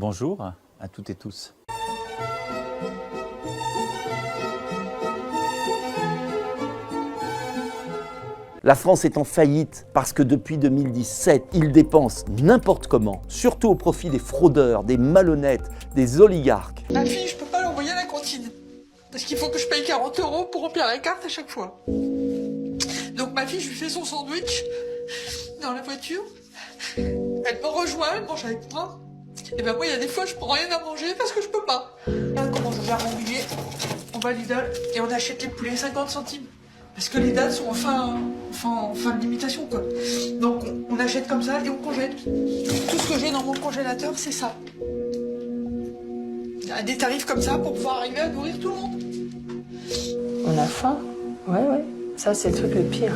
Bonjour à toutes et tous. La France est en faillite parce que depuis 2017, il dépense n'importe comment, surtout au profit des fraudeurs, des malhonnêtes, des oligarques. Ma fille, je peux pas l'envoyer à la cantine. Parce qu'il faut que je paye 40 € pour remplir la carte à chaque fois. Donc ma fille, je lui fais son sandwich dans la voiture. Elle me rejoint, elle mange avec moi. Et ben moi, il y a des fois, je prends rien à manger parce que je peux pas. Là, comment je gère mon budget? On va à Lidl et on achète les poulets 50 centimes. Parce que les dates sont en fin de limitation, quoi. Donc on achète comme ça et on congèle. Tout ce que j'ai dans mon congélateur, c'est ça. Il y a des tarifs comme ça pour pouvoir arriver à nourrir tout le monde. On a faim. Ouais. Ça, c'est le truc le pire.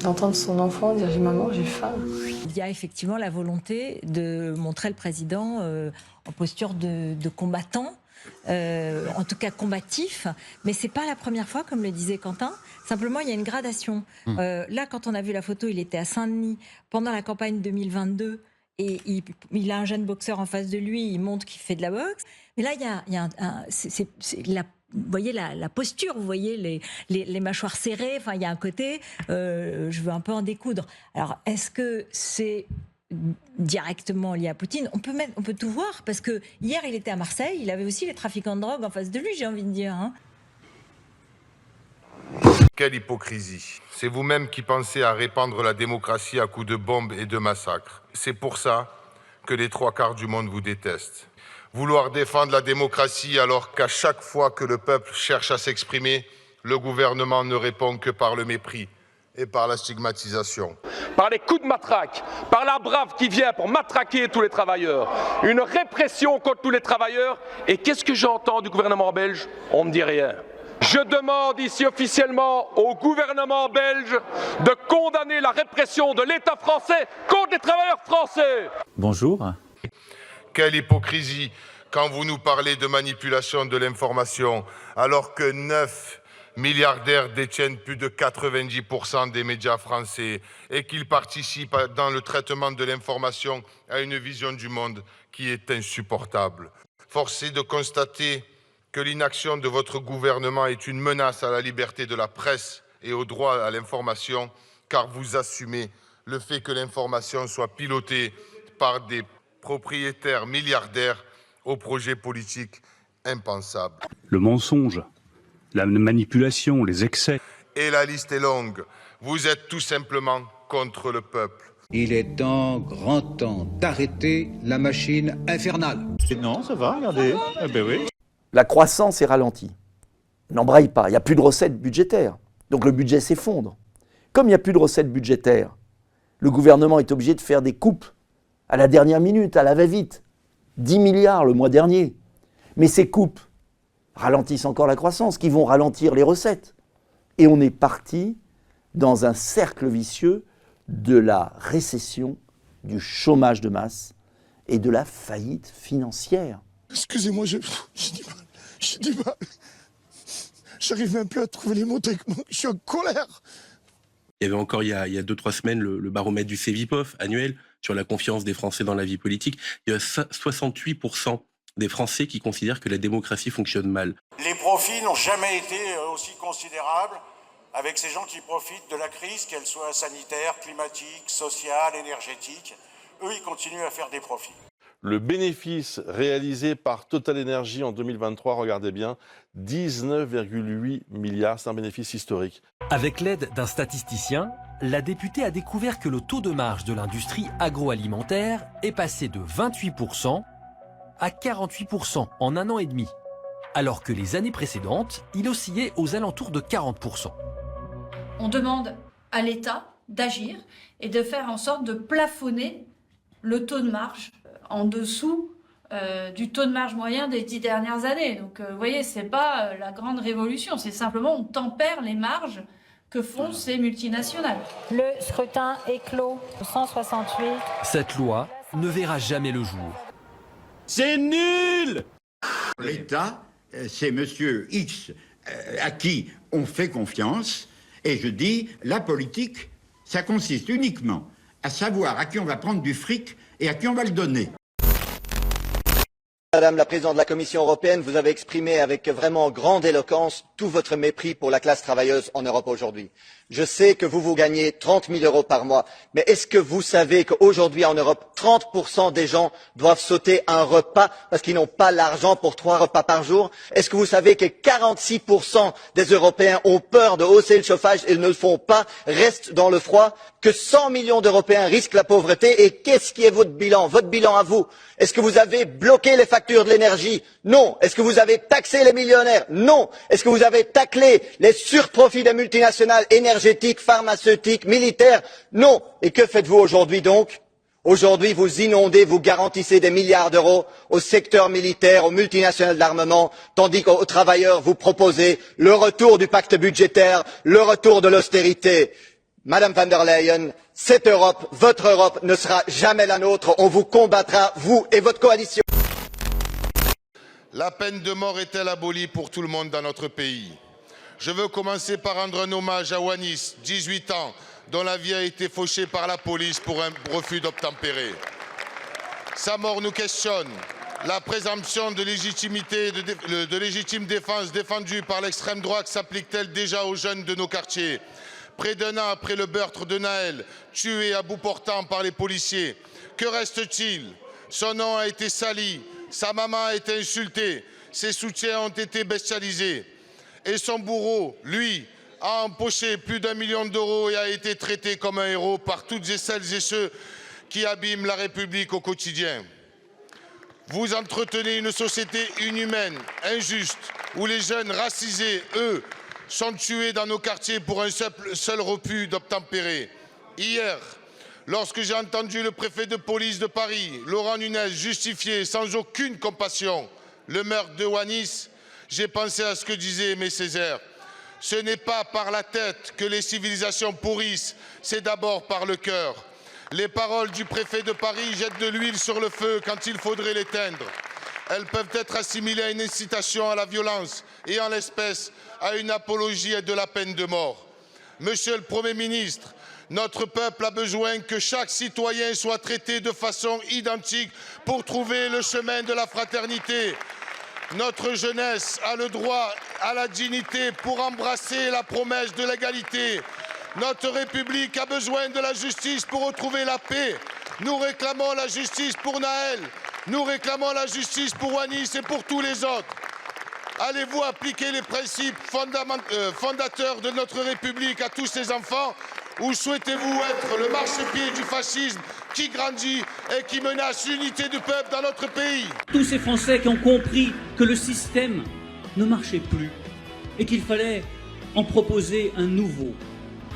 D'entendre son enfant dire « Maman, j'ai faim ». Il y a effectivement la volonté de montrer le président en posture de combattant, en tout cas combatif, mais c'est pas la première fois, comme le disait Quentin. Simplement, il y a une gradation. Là, quand on a vu la photo, il était à Saint-Denis pendant la campagne 2022 et il a un jeune boxeur en face de lui, il montre qu'il fait de la boxe. Mais là, vous voyez la posture, vous voyez les mâchoires serrées, enfin il y a un côté, je veux un peu en découdre. Alors est-ce que c'est directement lié à Poutine? On peut tout voir, parce que hier il était à Marseille, il avait aussi les trafiquants de drogue en face de lui, j'ai envie de dire. Quelle hypocrisie. C'est vous-même qui pensez à répandre la démocratie à coups de bombes et de massacres. C'est pour ça que les 3/4 du monde vous détestent. Vouloir défendre la démocratie alors qu'à chaque fois que le peuple cherche à s'exprimer, le gouvernement ne répond que par le mépris et par la stigmatisation. Par les coups de matraque, par la brave qui vient pour matraquer tous les travailleurs. Une répression contre tous les travailleurs. Et qu'est-ce que j'entends du gouvernement belge? On ne me dit rien. Je demande ici officiellement au gouvernement belge de condamner la répression de l'État français contre les travailleurs français. Bonjour. Quelle hypocrisie quand vous nous parlez de manipulation de l'information, alors que 9 milliardaires détiennent plus de 90% des médias français et qu'ils participent dans le traitement de l'information à une vision du monde qui est insupportable. Force est de constater que l'inaction de votre gouvernement est une menace à la liberté de la presse et au droit à l'information, car vous assumez le fait que l'information soit pilotée par des propriétaires milliardaires aux projets politiques impensables. Le mensonge, la manipulation, les excès. Et la liste est longue. Vous êtes tout simplement contre le peuple. Il est grand temps d'arrêter la machine infernale. Non, ça va, regardez. Eh ben oui. La croissance est ralentie. N'embraye pas, il n'y a plus de recettes budgétaires. Donc le budget s'effondre. Comme il n'y a plus de recettes budgétaires, le gouvernement est obligé de faire des coupes à la dernière minute, à la va-vite. 10 milliards le mois dernier. Mais ces coupes ralentissent encore la croissance, qui vont ralentir les recettes. Et on est parti dans un cercle vicieux de la récession, du chômage de masse et de la faillite financière. Excusez-moi, je dis pas. J'arrive même plus à trouver les mots tellement je suis en colère. Il y avait encore il y a 2-3 semaines le baromètre du Cevipof annuel sur la confiance des Français dans la vie politique. Il y a 68% des Français qui considèrent que la démocratie fonctionne mal. Les profits n'ont jamais été aussi considérables avec ces gens qui profitent de la crise, qu'elle soit sanitaire, climatique, sociale, énergétique. Eux, ils continuent à faire des profits. Le bénéfice réalisé par Total Energy en 2023, regardez bien, 19,8 milliards, c'est un bénéfice historique. Avec l'aide d'un statisticien, la députée a découvert que le taux de marge de l'industrie agroalimentaire est passé de 28% à 48% en un an et demi, alors que les années précédentes, il oscillait aux alentours de 40%. On demande à l'État d'agir et de faire en sorte de plafonner le taux de marge en dessous du taux de marge moyen des 10 dernières années. Donc vous voyez, c'est pas la grande révolution, c'est simplement on tempère les marges que font ces multinationales. Le scrutin est clos. 168. Cette loi ne verra jamais le jour. C'est nul! L'État, c'est monsieur X à qui on fait confiance. Et je dis, la politique, ça consiste uniquement à savoir à qui on va prendre du fric et à qui on va le donner. Madame la Présidente de la Commission européenne, vous avez exprimé avec vraiment grande éloquence tout votre mépris pour la classe travailleuse en Europe aujourd'hui. Je sais que vous gagnez 30 000 euros par mois, mais est-ce que vous savez qu'aujourd'hui en Europe, 30% des gens doivent sauter un repas parce qu'ils n'ont pas l'argent pour 3 repas par jour? Est-ce que vous savez que 46% des Européens ont peur de hausser le chauffage et ne le font pas, restent dans le froid? Que 100 millions d'Européens risquent la pauvreté? Et qu'est-ce qui est votre bilan à vous? Est-ce que vous avez bloqué les factures de l'énergie? Non. Est-ce que vous avez taxé les millionnaires? Non. Est-ce que vous avez taclé les surprofits des multinationales énergétiques, pharmaceutiques, militaires? Non. Et que faites-vous aujourd'hui donc? Aujourd'hui, vous inondez, vous garantissez des milliards d'euros au secteur militaire, aux multinationales de l'armement, tandis qu'aux travailleurs, vous proposez le retour du pacte budgétaire, le retour de l'austérité. Madame van der Leyen, cette Europe, votre Europe, ne sera jamais la nôtre. On vous combattra, vous et votre coalition. La peine de mort est-elle abolie pour tout le monde dans notre pays? Je veux commencer par rendre un hommage à Wanis, 18 ans, dont la vie a été fauchée par la police pour un refus d'obtempérer. Sa mort nous questionne. La présomption de légitimité et de légitime défense défendue par l'extrême droite s'applique-t-elle déjà aux jeunes de nos quartiers? Près d'un an après le meurtre de Naël, tué à bout portant par les policiers, que reste-t-il? Son nom a été sali, sa maman a été insultée, ses soutiens ont été bestialisés. Et son bourreau, lui, a empoché plus d'1 million d'euros et a été traité comme un héros par toutes et celles et ceux qui abîment la République au quotidien. Vous entretenez une société inhumaine, injuste, où les jeunes racisés, eux, sont tués dans nos quartiers pour un seul refus d'obtempérer. Hier, lorsque j'ai entendu le préfet de police de Paris, Laurent Nunez, justifier sans aucune compassion le meurtre de Wanis, j'ai pensé à ce que disait Aimé Césaire. Ce n'est pas par la tête que les civilisations pourrissent, c'est d'abord par le cœur. Les paroles du préfet de Paris jettent de l'huile sur le feu quand il faudrait l'éteindre. Elles peuvent être assimilées à une incitation à la violence et en l'espèce à une apologie de la peine de mort. Monsieur le Premier ministre, notre peuple a besoin que chaque citoyen soit traité de façon identique pour trouver le chemin de la fraternité. Notre jeunesse a le droit à la dignité pour embrasser la promesse de l'égalité. Notre République a besoin de la justice pour retrouver la paix. Nous réclamons la justice pour Naël. Nous réclamons la justice pour Wanis et pour tous les autres. Allez-vous appliquer les principes fondateurs de notre République à tous ces enfants ou souhaitez-vous être le marchepied du fascisme qui grandit et qui menace l'unité du peuple dans notre pays? Tous ces Français qui ont compris que le système ne marchait plus et qu'il fallait en proposer un nouveau,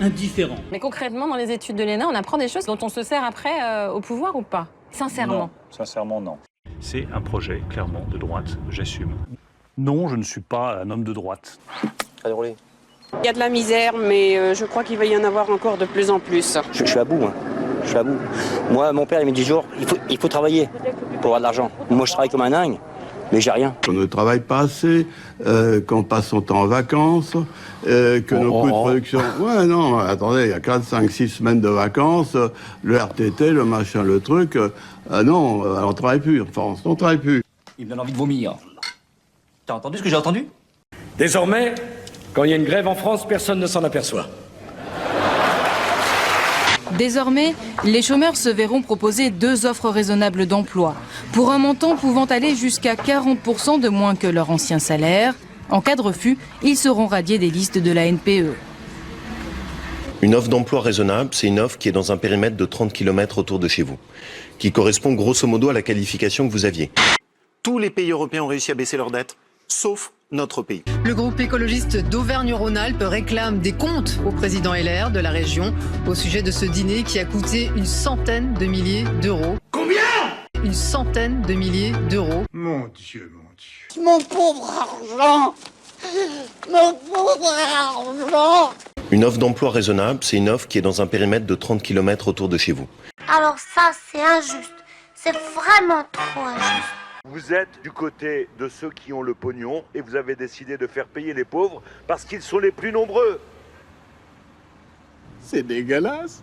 un différent. Mais concrètement, dans les études de l'ENA, on apprend des choses dont on se sert après au pouvoir ou pas? Sincèrement? Non, sincèrement non. C'est un projet clairement de droite, j'assume. Non, je ne suis pas un homme de droite. Allez, roulez. Il y a de la misère, mais je crois qu'il va y en avoir encore de plus en plus. Je suis à bout, hein. Je suis à bout. Moi, mon père, il me dit toujours, il faut travailler pour avoir de l'argent. Moi, je travaille comme un dingue, mais j'ai rien. On ne travaille pas assez, qu'on passe son temps en vacances, que nos coûts de production... Ouais, non, attendez, il y a 4, 5, 6 semaines de vacances, le RTT, le machin, le truc... non, on ne travaille plus, en France, on ne travaille plus. Il me donne envie de vomir. T'as entendu ce que j'ai entendu? Désormais, quand il y a une grève en France, personne ne s'en aperçoit. Désormais, les chômeurs se verront proposer 2 offres raisonnables d'emploi, pour un montant pouvant aller jusqu'à 40% de moins que leur ancien salaire. En cas de refus, ils seront radiés des listes de la NPE. Une offre d'emploi raisonnable, c'est une offre qui est dans un périmètre de 30 km autour de chez vous, qui correspond grosso modo à la qualification que vous aviez. Tous les pays européens ont réussi à baisser leurs dettes, sauf notre pays. Le groupe écologiste d'Auvergne-Rhône-Alpes réclame des comptes au président LR de la région au sujet de ce dîner qui a coûté une centaine de milliers d'euros. Combien? Une centaine de milliers d'euros. Mon Dieu, mon Dieu. Mon pauvre argent. Mon pauvre argent. Une offre d'emploi raisonnable, c'est une offre qui est dans un périmètre de 30 km autour de chez vous. Alors ça, c'est injuste. C'est vraiment trop injuste. Vous êtes du côté de ceux qui ont le pognon et vous avez décidé de faire payer les pauvres parce qu'ils sont les plus nombreux. C'est dégueulasse.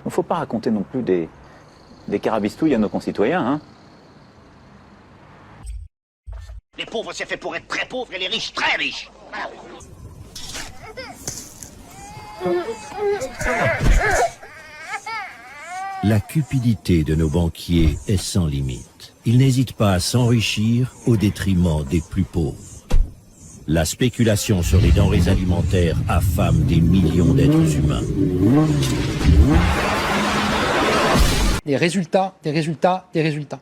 Il ne faut pas raconter non plus des carabistouilles à nos concitoyens. Hein. pauvres, c'est fait pour être très pauvres et les riches très riches. Voilà. La cupidité de nos banquiers est sans limite. Ils n'hésitent pas à s'enrichir au détriment des plus pauvres. La spéculation sur les denrées alimentaires affame des millions d'êtres humains. Des résultats, des résultats, des résultats.